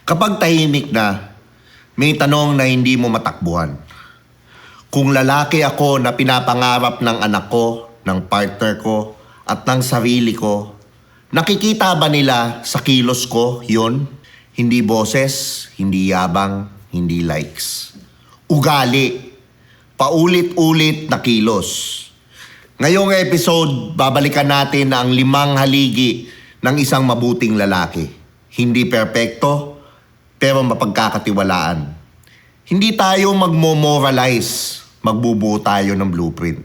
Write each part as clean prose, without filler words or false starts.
Kapag tahimik na, may tanong na hindi mo matakbuhan. Kung lalaki ako na pinapangarap ng anak ko, ng partner ko, at ng sarili ko, nakikita ba nila sa kilos ko yun? Hindi boses, hindi yabang, hindi likes. Ugali. Paulit-ulit na kilos. Ngayong episode, babalikan natin ang 5 haligi ng isang mabuting lalaki. Hindi perpekto, pero mapagkakatiwalaan. Hindi tayo magmo-moralize, magbubuo tayo ng blueprint.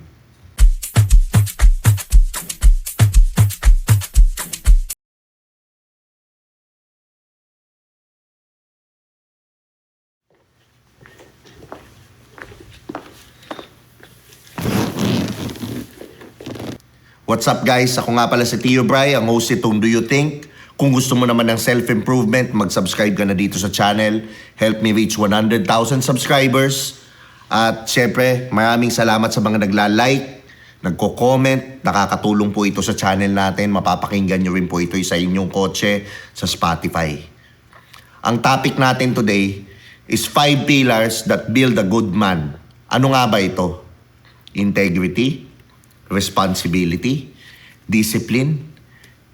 What's up guys? Ako nga pala si Tio Bry, ang host itong Do You Think? Kung gusto mo naman ng self-improvement, mag-subscribe ka na dito sa channel. Help me reach 100,000 subscribers. At syempre, maraming salamat sa mga nagla-like, nagko-comment. Nakakatulong po ito sa channel natin. Mapapakinggan nyo rin po ito sa inyong kotse sa Spotify. Ang topic natin today is 5 pillars that build a good man. Ano nga ba ito? Integrity, responsibility, discipline,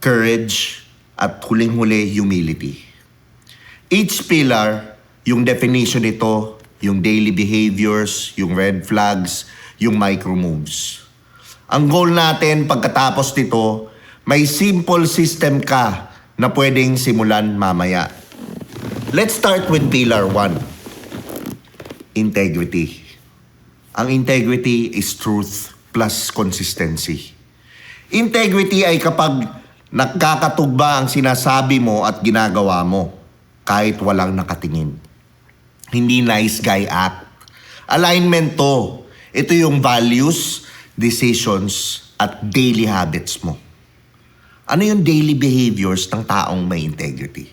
courage, at huling-huli, humility. Each pillar, yung definition nito, yung daily behaviors, yung red flags, yung micro moves. Ang goal natin pagkatapos nito, may simple system ka na pwedeng simulan mamaya. Let's start with pillar 1. Integrity. Ang integrity is truth plus consistency. Integrity ay kapag nagkakatugma ang sinasabi mo at ginagawa mo kahit walang nakatingin. Hindi nice guy act. Alignment to. Ito yung values, decisions, at daily habits mo. Ano yung daily behaviors ng taong may integrity?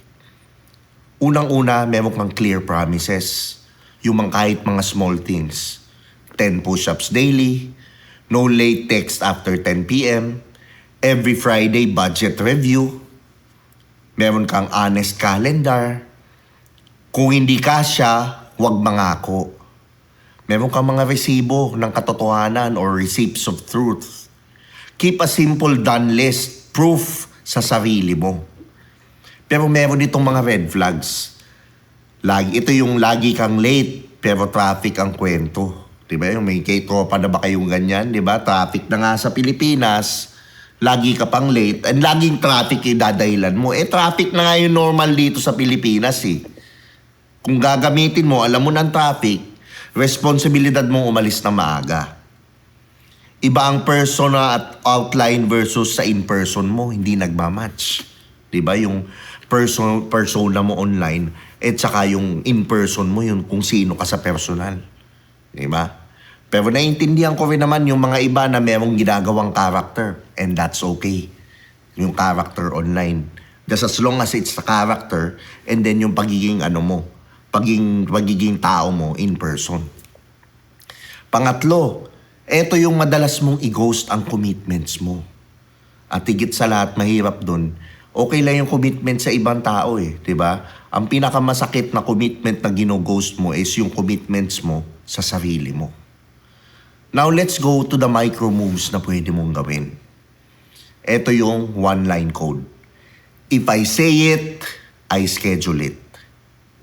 Unang-una, meron kang clear promises. Yung kahit mga small things. 10 push-ups daily, no late text after 10 p.m., every Friday budget review, meron kang honest calendar, kung hindi kasya, huwag mangako. Meron kang mga resibo ng katotohanan or receipts of truth. Keep a simple done list, proof sa sarili mo. Pero meron itong mga red flags. Ito yung lagi kang late, pero traffic ang kwento. Diba? Yung may tropa na ba kayong ganyan? Diba? Traffic na nga sa Pilipinas, lagi ka pang late, and laging traffic yung dadahilan mo. Traffic na nga yung normal dito sa Pilipinas eh. Kung gagamitin mo, alam mo ng traffic, responsibilidad mong umalis na maaga. Iba ang persona at outline versus sa in-person mo, hindi nagmamatch. Diba? Yung persona mo online, at saka yung in-person mo, yung kung sino ka sa personal. Diba? Pero naiintindihan ko rin naman yung mga iba na merong ginagawang character, and that's okay. Yung character online. Just as long as it's the character, and then yung pagiging pagiging tao mo in person. Pangatlo, eto yung madalas mong i-ghost ang commitments mo. At higit sa lahat, mahirap dun. Okay lang yung commitment sa ibang tao eh, di ba? Ang pinakamasakit na commitment na gino-ghost mo is yung commitments mo sa sarili mo. Now, let's go to the micro moves na pwede mong gawin. Ito yung one-line code. If I say it, I schedule it.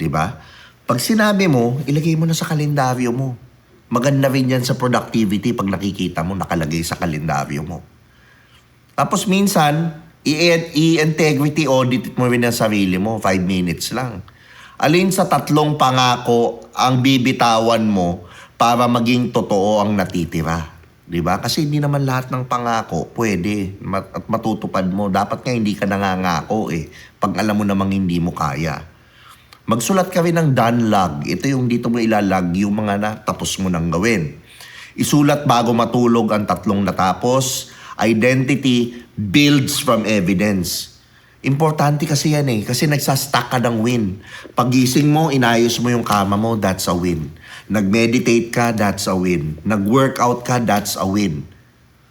Diba? Pag sinabi mo, ilagay mo na sa kalendaryo mo. Maganda rin yan sa productivity pag nakikita mo nakalagay sa kalendaryo mo. Tapos minsan, i-integrity audit mo rin ang sarili mo. 5 minutes lang. Alin sa 3 pangako ang bibitawan mo para maging totoo ang natitira? Diba? Kasi hindi naman lahat ng pangako pwede at matutupad mo. Dapat nga hindi ka nangangako eh. Pag alam mo namang hindi mo kaya. Magsulat ka rin ng done log. Ito yung dito mo ilalag yung mga natapos mo nang gawin. Isulat bago matulog ang 3 natapos. Identity builds from evidence. Importante kasi yan eh. Kasi nagsastack ka ng win. Pagising mo, inayos mo yung kama mo, that's a win. Nag-meditate ka, that's a win. Nag-workout ka, that's a win.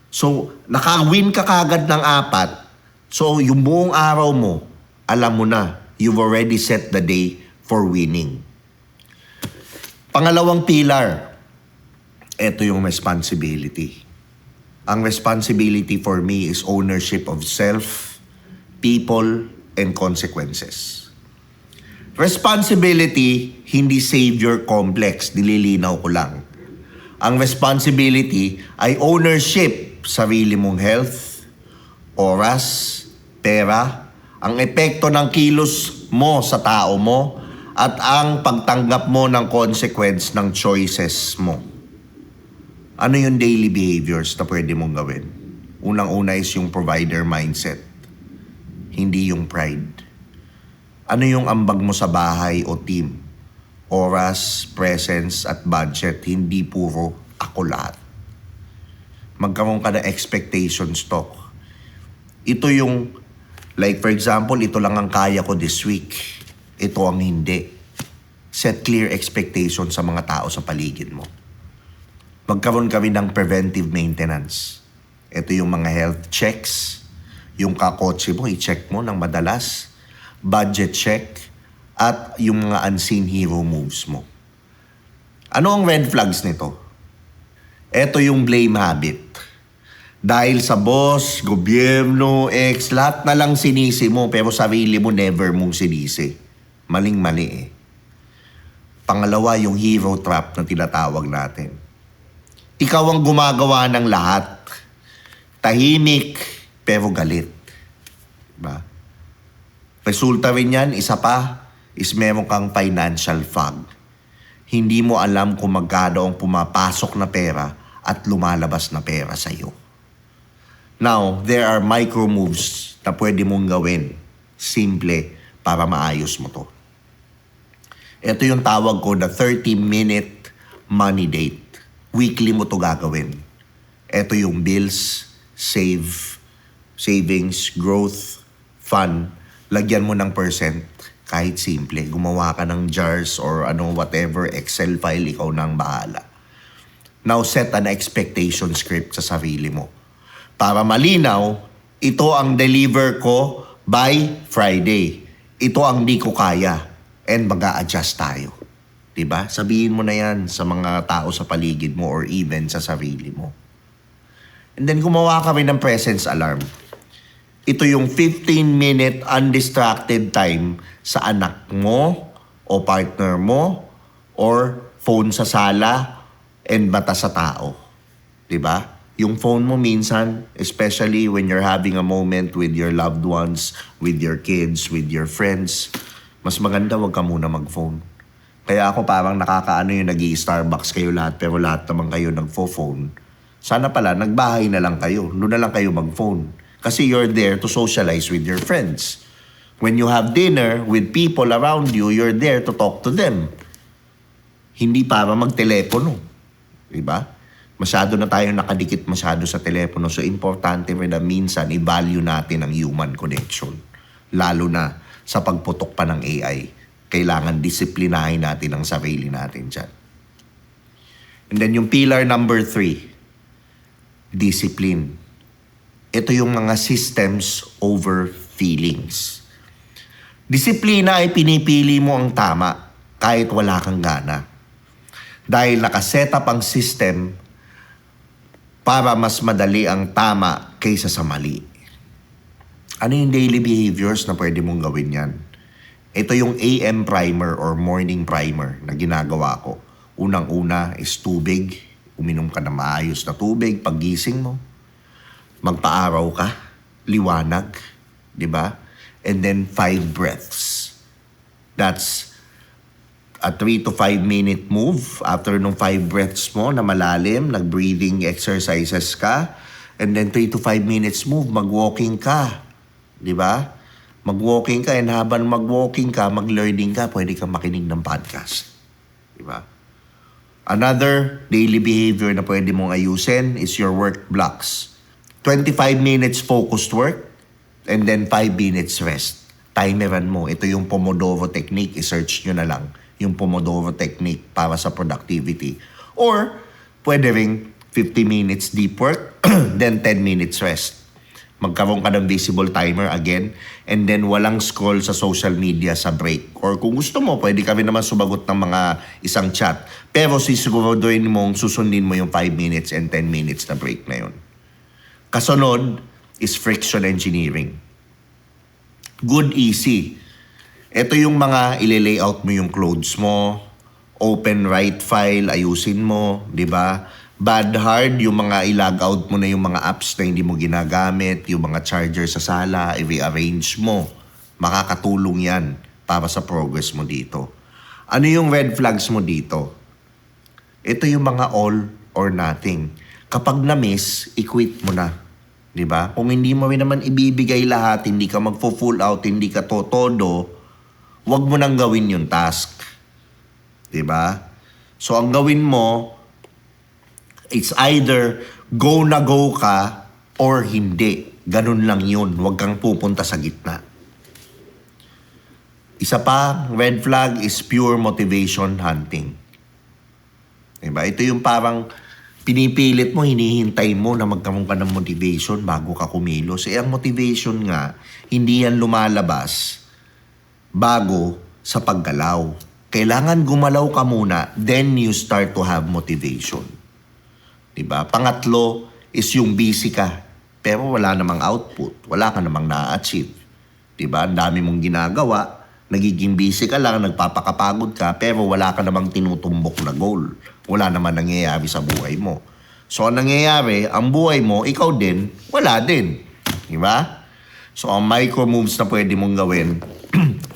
So, naka-win ka kagad ng 4. So, yung buong araw mo, alam mo na, you've already set the day for winning. Pangalawang pillar, ito yung responsibility. Ang responsibility for me is ownership of self, people, and consequences. Responsibility, hindi savior complex, nililinaw ko lang. Ang responsibility ay ownership, sarili mong health, oras, pera, ang epekto ng kilos mo sa tao mo, at ang pagtanggap mo ng consequence ng choices mo. Ano yung daily behaviors na pwede mong gawin? Unang-una is yung provider mindset, hindi yung pride. Ano yung ambag mo sa bahay o team? Oras, presence, at budget, hindi puro ako lahat. Magkaroon ka ng expectation stock. Ito yung, like for example, ito lang ang kaya ko this week. Ito ang hindi. Set clear expectation sa mga tao sa paligid mo. Magkaroon kami ng preventive maintenance. Ito yung mga health checks, yung kakotse mo, i-check mo ng madalas, budget check, at yung mga unseen hero moves mo. Ano ang red flags nito? Ito yung blame habit. Dahil sa boss, gobyerno, ex, lahat na lang sinisi mo, pero sarili mo never mong sinisi. Maling-mali eh. Pangalawa, yung hero trap na tinatawag natin. Ikaw ang gumagawa ng lahat. Tahimik, pero galit. Diba? Resulta rin yan, isa pa, is meron kang financial fog. Hindi mo alam kung magkano ang pumapasok na pera at lumalabas na pera sa iyo. Now, there are micro moves na pwede mong gawin. Simple, para maayos mo to. Ito yung tawag ko na 30-minute money date. Weekly mo to gagawin. Ito yung bills, savings, growth, fun. Lagyan mo ng percent, kahit simple. Gumawa ka ng jars or whatever, Excel file, ikaw nang bahala. Now, set an expectation script sa sarili mo. Para malinaw, ito ang deliver ko by Friday. Ito ang di ko kaya. And mag-a-adjust tayo. Diba? Sabihin mo na yan sa mga tao sa paligid mo or even sa sarili mo. And then gumawa kami ng presence alarm. Ito yung 15-minute undistracted time sa anak mo o partner mo or phone sa sala and mata sa tao. Diba? Yung phone mo minsan, especially when you're having a moment with your loved ones, with your kids, with your friends, mas maganda wag ka muna mag-phone. Kaya ako parang nakakaano yung nag-i-Starbucks kayo lahat pero lahat naman kayo nagfo-phone. Sana pala, nagbahay na lang kayo. Doon na lang kayo mag-phone. Kasi you're there to socialize with your friends. When you have dinner with people around you, you're there to talk to them. Hindi para mag-telepono. Diba? Masyado na tayo nakadikit masyado sa telepono. So, importante rin na minsan i-value natin ang human connection. Lalo na sa pagputok pa ng AI. Kailangan disiplinahin natin ang sarili natin dyan. And then yung pillar number 3, discipline. Ito yung mga systems over feelings. Disiplina ay pinipili mo ang tama kahit wala kang gana. Dahil nakaset up ang system para mas madali ang tama kaysa sa mali. Ano yung daily behaviors na pwede mong gawin yan? Ito yung AM primer or morning primer na ginagawa ko. Unang-una is tubig. Uminom ka na maayos na tubig paggising mo. Magpaaraw ka. Liwanag. Diba? And then 5 breaths. That's a 3 to 5 minute move. After nung 5 breaths mo na malalim, nag-breathing exercises ka. And then 3 to 5 minutes move, mag-walking ka. Diba? Mag-walking ka and habang mag-walking ka, mag-learning ka, pwede kang makinig ng podcast. Diba? Another daily behavior na pwede mong ayusin is your work blocks. 25 minutes focused work and then 5 minutes rest. Timeran mo. Ito yung Pomodoro technique. I-search nyo na lang yung Pomodoro technique para sa productivity. Or, pwede ring 50 minutes deep work, then 10 minutes rest. magkaroon ka ng visible timer again, and then walang scroll sa social media sa break. Or kung gusto mo, pwede kami naman sumagot ng mga isang chat. Pero sisiguraduhin mong susundin mo yung 5 minutes and 10 minutes na break na yun. Kasunod is friction engineering. Good, easy. Ito yung mga ile-layout mo yung clothes mo, open write file, ayusin mo, di ba? Bad hard, yung mga i-log out mo na yung mga apps na hindi mo ginagamit, yung mga charger sa sala, i-rearrange mo. Makakatulong yan para sa progress mo dito. Ano yung red flags mo dito? Ito yung mga all or nothing. Kapag na-miss, i-quit mo na. Diba? Kung hindi mo rin naman ibibigay lahat, hindi ka magpo-full out, hindi ka todo, wag mo nang gawin yung task. Diba? So, ang gawin mo, it's either go na go ka or hindi. Ganun lang yun. Huwag kang pupunta sa gitna. Isa pa, red flag is pure motivation hunting. Diba? Ito yung parang pinipilit mo, hinihintay mo na magkaroon ka ng motivation bago ka kumilos. Ang motivation nga, hindi yan lumalabas bago sa paggalaw. Kailangan gumalaw ka muna, then you start to have motivation. Diba? Pangatlo is yung busy ka, pero wala namang output, wala ka namang na-achieve. Diba? Ang dami mong ginagawa, nagiging busy ka lang, nagpapakapagod ka, pero wala ka namang tinutumbok na goal. Wala naman nangyayari sa buhay mo. So, ang nangyayari, ang buhay mo, ikaw din, wala din. Diba? So, ang micro moves na pwede mong gawin,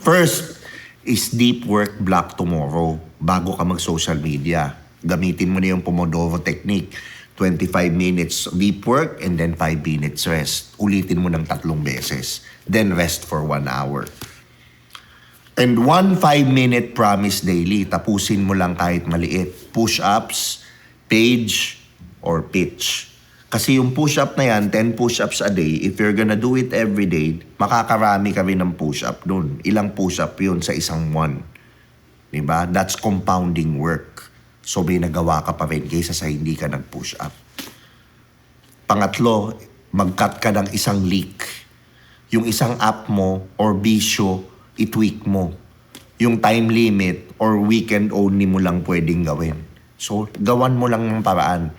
first is deep work block tomorrow bago ka mag-social media. Gamitin mo na yung Pomodoro technique. 25 minutes deep work and then 5 minutes rest. Ulitin mo ng 3 beses. Then rest for 1 hour. And 1 5-minute promise daily. Tapusin mo lang kahit maliit. Push-ups, page, or pitch. Kasi yung push-up na yan, 10 push-ups a day, if you're gonna do it every day, makakarami ka rin ng push-up dun. Ilang push-up yun sa isang buwan. Diba? That's compounding work. So may nagawa ka pa rin kaysa sa hindi ka nag-push-up. Pangatlo, mag-cut ka ng isang leak. Yung isang app mo or bisyo, i-tweak mo. Yung time limit or weekend only mo lang pwedeng gawin. So, gawan mo lang ng paraan.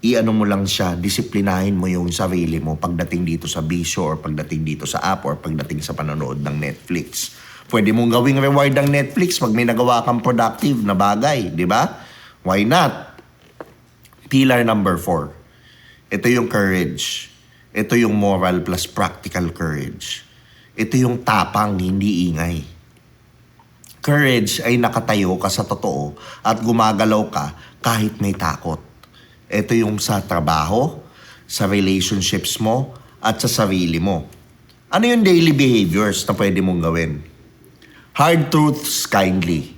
I-ano mo lang siya, disiplinahin mo yung sarili mo pagdating dito sa bisyo or pagdating dito sa app or pagdating sa panonood ng Netflix. Pwede mong gawing reward ng Netflix pag may nagawa kang productive na bagay, di ba? Why not? Pillar number 4. Ito yung courage. Ito yung moral plus practical courage. Ito yung tapang, hindi ingay. Courage ay nakatayo ka sa totoo at gumagalaw ka kahit may takot. Ito yung sa trabaho, sa relationships mo, at sa sarili mo. Ano yung daily behaviors na pwede mong gawin? Hard truths kindly.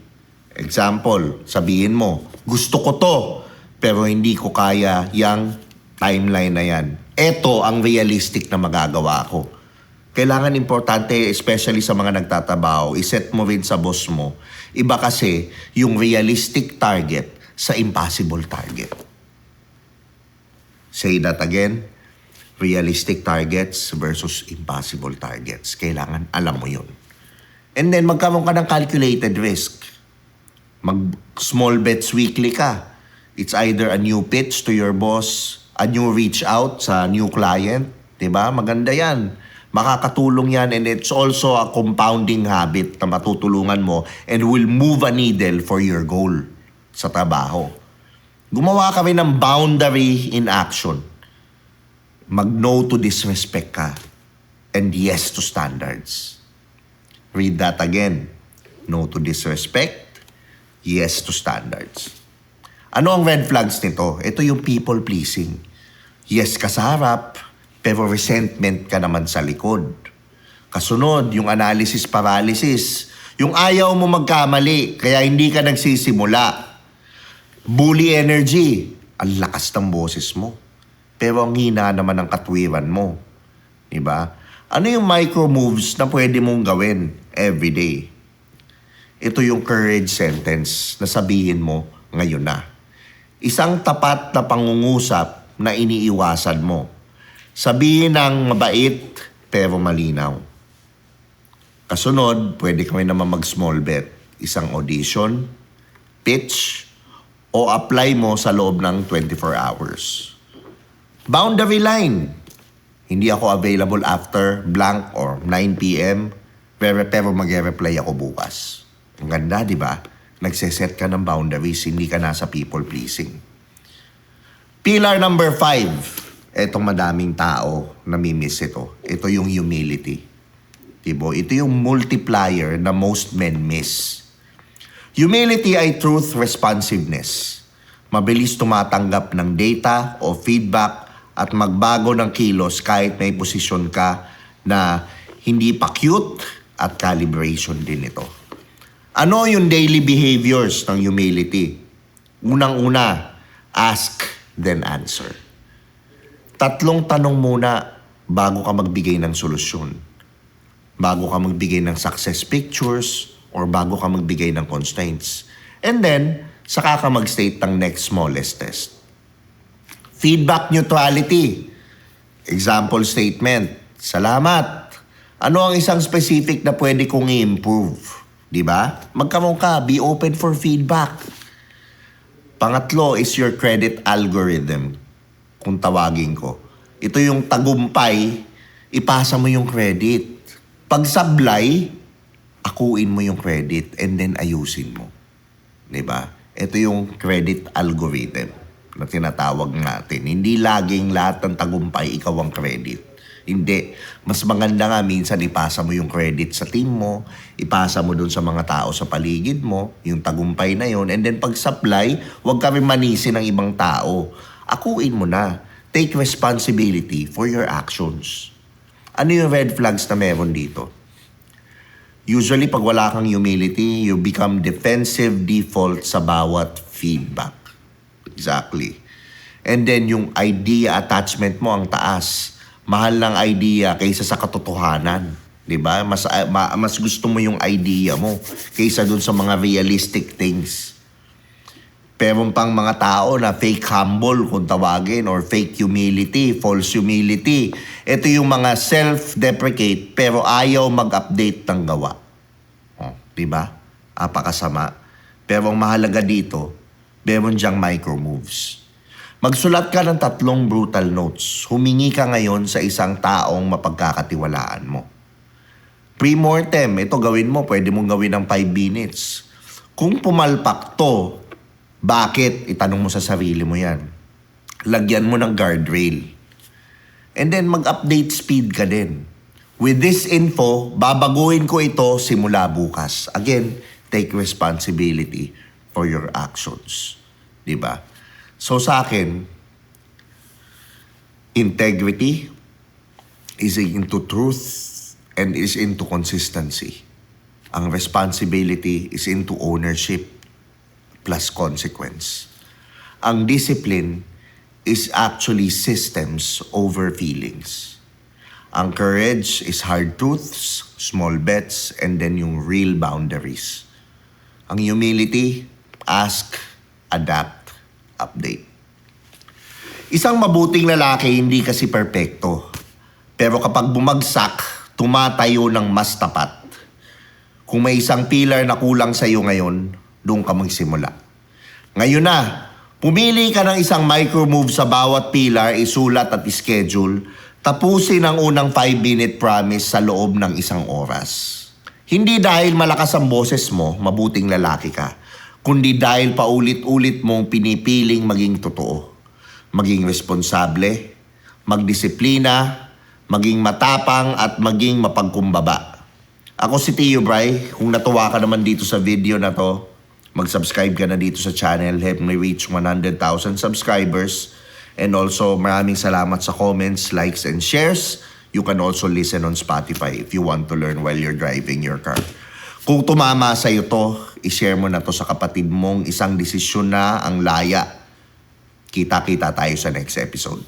Example, sabihin mo, gusto ko to, pero hindi ko kaya yung timeline na yan. Ito ang realistic na magagawa ko. Kailangan importante, especially sa mga nagtatrabaho, iset mo rin sa boss mo. Iba kasi yung realistic target sa impossible target. Say that again. Realistic targets versus impossible targets. Kailangan alam mo yun. And then magkaroon ka ng calculated risk. Mag-small bets weekly ka. It's either a new pitch to your boss, a new reach out sa new client. Diba? Maganda yan. Makakatulong yan and it's also a compounding habit na matutulungan mo and will move a needle for your goal sa trabaho. Gumawa ka rin ng boundary in action. Mag-no to disrespect ka and yes to standards. Read that again. No to disrespect, yes to standards. Ano ang red flags nito? Ito yung people pleasing. Yes ka sa harap, pero resentment ka naman sa likod. Kasunod, yung analysis paralysis. Yung ayaw mo magkamali, kaya hindi ka nagsisimula. Bully energy. Ang lakas ng boses mo. Pero ang hina naman ng katwiran mo. Diba? Ano yung micro moves na pwede mong gawin everyday? Ito yung courage sentence na sabihin mo ngayon na. Isang tapat na pangungusap na iniiwasan mo. Sabihin ng mabait pero malinaw. Kasunod, pwede kami naman mag-small bet. Isang audition, pitch, o apply mo sa loob ng 24 hours. Boundary line. Hindi ako available after blank or 9 p.m. Pero mag-reply ako bukas. Ang ganda, di ba? Nagseset ka ng boundaries, hindi ka nasa people pleasing. Pillar number 5. Etong madaming tao namimiss ito. Ito yung humility. Diba? Ito yung multiplier na most men miss. Humility ay truth responsiveness. Mabilis tumatanggap ng data o feedback at magbago ng kilos kahit may posisyon ka na hindi pa cute at calibration din ito. Ano yung daily behaviors ng humility? Unang-una, ask then answer. 3 tanong muna bago ka magbigay ng solusyon. Bago ka magbigay ng success pictures or bago ka magbigay ng constraints. And then, saka ka mag-state ng next smallest test. Feedback neutrality. Example statement. Salamat. Ano ang isang specific na pwede kong i-improve? Diba? Magkaroon ka. Be open for feedback. Pangatlo is your credit algorithm. Kung tawagin ko. Ito yung tagumpay, ipasa mo yung credit. Pag sablay, akuin mo yung credit and then ayusin mo. Diba? Ito yung credit algorithm na tinatawag natin. Hindi laging lahat ng tagumpay ikaw ang credit. Hindi. Mas maganda nga minsan ipasa mo yung credit sa team mo, ipasa mo dun sa mga tao sa paligid mo, yung tagumpay na yun, and then pag supply, huwag ka rin manisi ng ibang tao. Akuin mo na. Take responsibility for your actions. Ano yung red flags na meron dito? Usually, pag wala kang humility, you become defensive default sa bawat feedback. Exactly. And then, yung idea attachment mo ang taas. Mahal ng idea kaysa sa katotohanan. Diba? Mas gusto mo yung idea mo kaysa dun sa mga realistic things. Pero pang mga tao na fake humble kung tawagin or fake humility, false humility. Ito yung mga self-deprecate pero ayaw mag-update ng gawa. Diba? Apakasama. Pero ang mahalaga dito, meron diyang micro moves. Magsulat ka ng 3 brutal notes. Humingi ka ngayon sa isang taong mapagkakatiwalaan mo. Pre-mortem, ito gawin mo, pwede mong gawin ng 5 minutes. Kung pumalpak to, bakit? Itanong mo sa sarili mo yan. Lagyan mo ng guardrail. And then mag-update speed ka din. With this info, babaguhin ko ito simula bukas. Again, take responsibility for your actions. Diba? So sa akin, integrity is into truth and is into consistency. Ang responsibility is into ownership plus consequence. Ang discipline is actually systems over feelings. Ang courage is hard truths, small bets, and then yung real boundaries. Ang humility, ask, adapt, update. Isang mabuting lalaki hindi kasi perpekto. Pero kapag bumagsak, tumatayo ng mas tapat. Kung may isang pillar na kulang sa iyo ngayon, doon ka magsimula. Ngayon na, pumili ka ng isang micro move sa bawat pillar, isulat at schedule, tapusin ang unang 5-minute promise sa loob ng 1 oras. Hindi dahil malakas ang boses mo, mabuting lalaki ka, kundi dahil paulit-ulit mong pinipiling maging totoo. Maging responsable, magdisiplina, maging matapang at maging mapagkumbaba. Ako si Tio Bray. Kung natuwa ka naman dito sa video na to, mag-subscribe ka na dito sa channel. Help me reach 100,000 subscribers. And also, maraming salamat sa comments, likes, and shares. You can also listen on Spotify if you want to learn while you're driving your car. Kung tumama sa iyo to, i-share mo na to sa kapatid mong isang desisyon na ang laya. Kita-kita tayo sa next episode.